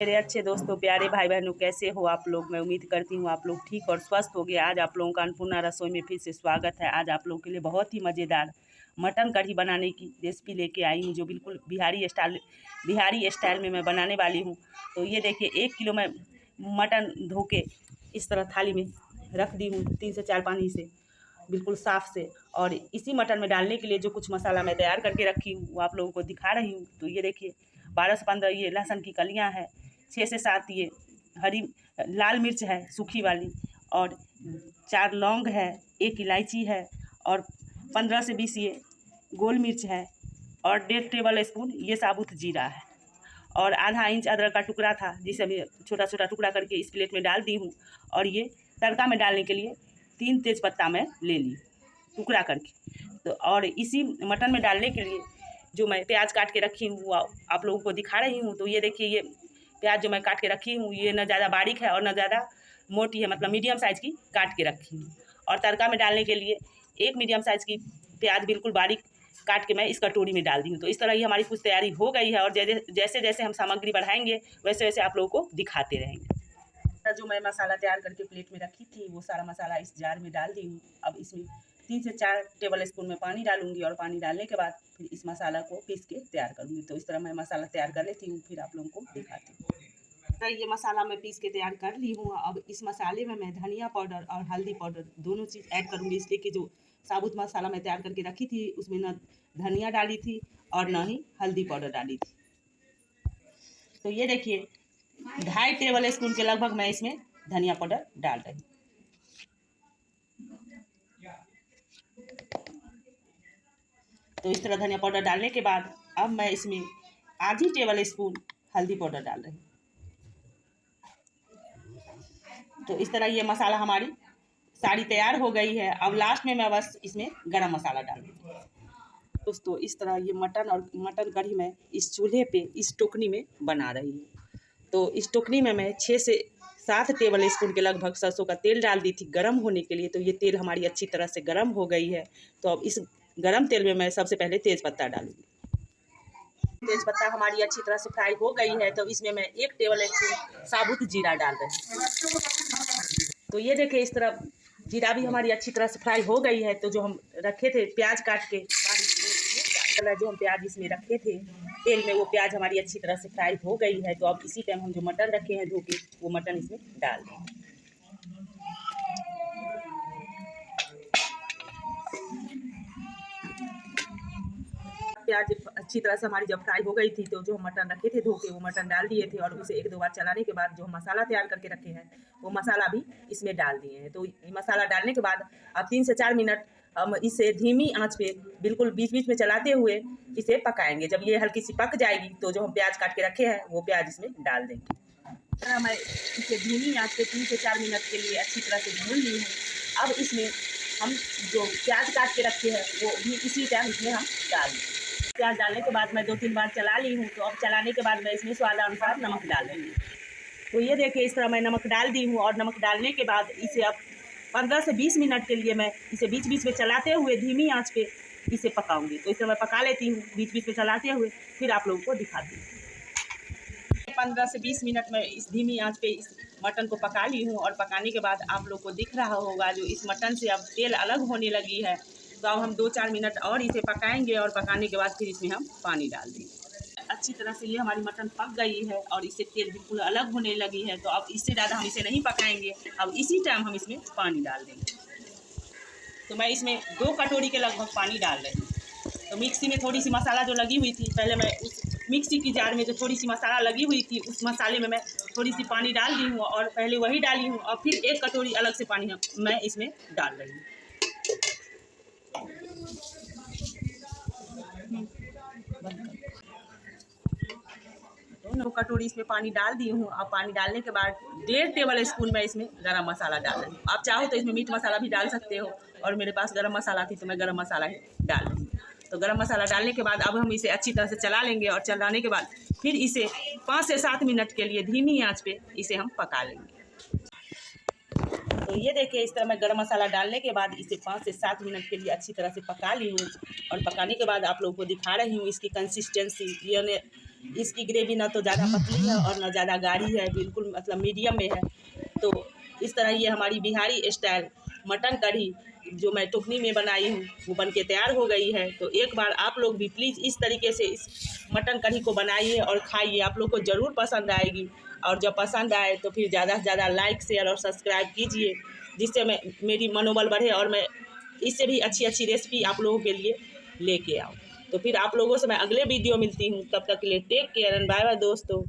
मेरे अच्छे दोस्तों, प्यारे भाई बहनों, कैसे हो आप लोग। मैं उम्मीद करती हूँ आप लोग ठीक और स्वस्थ हो गए। आज आप लोगों का अन्नपूर्णा रसोई में फिर से स्वागत है। आज आप लोगों के लिए बहुत ही मज़ेदार मटन कढ़ी बनाने की रेसिपी लेके आई हूँ, जो बिल्कुल बिहारी स्टाइल में मैं बनाने वाली हूँ। तो ये देखिए, 1 किलो मैं मटन धो के इस तरह थाली में रख दी हूँ 3 से 4 पानी से, बिल्कुल साफ़ से। और इसी मटन में डालने के लिए जो कुछ मसाला मैं तैयार करके रखी हूँ वो आप लोगों को दिखा रही हूँ। तो ये देखिए, 12 से 15 ये लहसुन की कलियाँ हैं, 6 से 7 ये हरी लाल मिर्च है सूखी वाली, और 4 लौंग है, 1 इलायची है, और 15 से 20 ये गोल मिर्च है, और 1.5 टेबल स्पून ये साबुत जीरा है, और आधा इंच अदरक का टुकड़ा था जिसे मैं छोटा छोटा टुकड़ा करके इस प्लेट में डाल दी हूँ। और ये तड़का में डालने के लिए 3 तेज़पत्ता मैं ले ली टुकड़ा करके। तो और इसी मटन में डालने के लिए जो मैं प्याज काट के रखी हूँ वो आप लोगों को दिखा रही हूँ। तो ये देखिए, ये प्याज जो मैं काट के रखी हूँ ये न ज़्यादा बारीक है और न ज़्यादा मोटी है, मतलब मीडियम साइज़ की काट के रखी हूँ। और तड़का में डालने के लिए 1 मीडियम साइज़ की प्याज बिल्कुल बारीक काट के मैं इस कटोरी में डाल दी हूँ। तो इस तरह ही हमारी कुछ तैयारी हो गई है, और जैसे जैसे हम सामग्री बढ़ाएंगे वैसे वैसे आप लोगों को दिखाते रहेंगे। जो मैं मसाला तैयार करके प्लेट में रखी थी वो सारा मसाला इस जार में डाल दी हूँ। अब इसमें 3 से 4 टेबल स्पून में पानी डालूंगी, और पानी डालने के बाद फिर इस मसाला को पीस के तैयार करूँगी। तो इस तरह मैं मसाला तैयार कर लेती हूँ, फिर आप लोगों को दिखाती हूँ। तो ये मसाला मैं पीस के तैयार कर ली हूँ। अब इस मसाले में मैं धनिया पाउडर और हल्दी पाउडर दोनों चीज़ ऐड करूँगी, इसलिए कि जो साबुत मसाला मैं तैयार करके रखी थी उसमें न धनिया डाली थी और न ही हल्दी पाउडर डाली थी। तो ये देखिए, 2.5 टेबल स्पून के लगभग मैं इसमें धनिया पाउडर डाल रही हूँ। तो इस तरह धनिया पाउडर डालने के बाद अब मैं इसमें आधी टेबल स्पून हल्दी पाउडर डाल रही हूँ। तो इस तरह ये मसाला हमारी सारी तैयार हो गई है। अब लास्ट में मैं बस इसमें गरम मसाला डाल दूँगी। दोस्तों, इस तरह ये मटन कढ़ी मैं इस चूल्हे पे इस टोकनी में बना रही हूँ। तो इस टोकनी में मैं 6 से 7 टेबल स्पून के लगभग सरसों का तेल डाल दी थी गर्म होने के लिए। तो ये तेल हमारी अच्छी तरह से गर्म हो गई है। तो अब इस गर्म तेल में मैं सबसे पहले तेज़पत्ता डालूंगी। तेज़पत्ता हमारी अच्छी तरह से फ्राई हो गई है, तो इसमें मैं 1 टेबल स्पून साबुत जीरा डाल रही हूँ। तो ये देखिए, इस तरह जीरा भी हमारी अच्छी तरह से फ्राई हो गई है। तो जो हम रखे थे प्याज काट के जो हम प्याज इसमें रखे थे तेल में, वो प्याज हमारी अच्छी तरह से फ्राई हो गई है। तो अब इसी टाइम हम जो मटन रखे हैं धो के वो मटन इसमें डाल दें। प्याज अच्छी तरह से हमारी जब फ्राई हो गई थी तो जो हम मटन रखे थे धो के वो मटन डाल दिए थे, और उसे 1-2 बार चलाने के बाद जो हम मसाला तैयार करके रखे हैं वो मसाला भी इसमें डाल दिए हैं। तो मसाला डालने के बाद अब 3 से 4 मिनट हम इसे धीमी आंच पे बिल्कुल बीच बीच में चलाते हुए इसे पकाएंगे। जब ये हल्की सी पक जाएगी तो जो हम प्याज काट के रखे हैं वो प्याज इसमें डाल देंगे। मैं इसे धीमी आंच पे 3 से 4 मिनट के लिए अच्छी तरह से भून ली हूँ। अब इसमें हम जो प्याज काट के रखे हैं वो भी इसी टाइम इसमें हम डाल दें। प्याज डालने के बाद मैं 2-3 बार चला ली हूँ। तो अब चलाने के बाद मैं इसमें स्वादानुसार नमक डाल दूँगी। तो ये देखिए, इस तरह मैं नमक डाल दी हूँ, और नमक डालने के बाद इसे अब 15 से 20 मिनट के लिए मैं इसे बीच बीच में चलाते हुए धीमी आंच पे इसे पकाऊंगी। तो इसे मैं पका लेती हूँ बीच बीच में चलाते हुए, फिर आप लोगों को दिखाती हूँ। 15 से 20 मिनट में इस धीमी आंच पे इस मटन को पका ली हूँ, और पकाने के बाद आप लोग को दिख रहा होगा जो इस मटन से अब तेल अलग होने लगी है। तो अब हम 2-4 मिनट और इसे पकाएंगे, और पकाने के बाद फिर इसमें हम पानी डाल देंगे। अच्छी तरह से ये हमारी मटन पक गई है और इससे तेल बिल्कुल अलग होने लगी है। तो अब इससे ज़्यादा हम इसे नहीं पकाएंगे। अब इसी टाइम हम इसमें पानी डाल देंगे। तो मैं इसमें 2 कटोरी के लगभग पानी डाल रही हूँ। तो मिक्सी में थोड़ी सी मसाला जो लगी हुई थी, पहले मैं उस मिक्सी की जार में जो थोड़ी सी मसाला लगी हुई थी उस मसाले में मैं थोड़ी सी पानी डाल दी हूँ, और पहले वही डाली हूँ, और फिर 1 कटोरी अलग से पानी मैं इसमें डाल रही हूँ। तो कटोरी इसमें पानी डाल दी हूँ। अब पानी डालने के बाद 1.5 टेबल स्पून मैं इसमें गरम मसाला डाल रही हूँ। आप चाहो तो इसमें मीट मसाला भी डाल सकते हो, और मेरे पास गरम मसाला थी तो मैं गरम मसाला ही डाल रही हूँ। तो गरम मसाला डालने के बाद अब हम इसे अच्छी तरह से चला लेंगे, और चलाने के बाद फिर इसे 5 से 7 मिनट के लिए धीमी आँच पे इसे हम पका लेंगे। तो ये देखिए, इस तरह मैं गरम मसाला डालने के बाद इसे 5 से 7 मिनट के लिए अच्छी तरह से पका ली हूँ, और पकाने के बाद आप लोगों को दिखा रही हूँ इसकी कंसिस्टेंसी। यानी इसकी ग्रेवी ना तो ज़्यादा पतली है और ना ज़्यादा गाढ़ी है, बिल्कुल मतलब मीडियम में है। तो इस तरह ये हमारी बिहारी स्टाइल मटन कढ़ी जो मैं टोकनी में बनाई हूँ वो बनके तैयार हो गई है। तो एक बार आप लोग भी प्लीज़ इस तरीके से इस मटन कढ़ी को बनाइए और खाइए, आप लोग को ज़रूर पसंद आएगी। और जब पसंद आए तो फिर ज़्यादा से ज़्यादा लाइक शेयर और सब्सक्राइब कीजिए, जिससे मेरी मनोबल बढ़े और मैं इससे भी अच्छी अच्छी रेसिपी आप लोगों के लिए लेके आऊँ। तो फिर आप लोगों से मैं अगले वीडियो मिलती हूँ, तब तक के लिए take care and bye bye दोस्तों।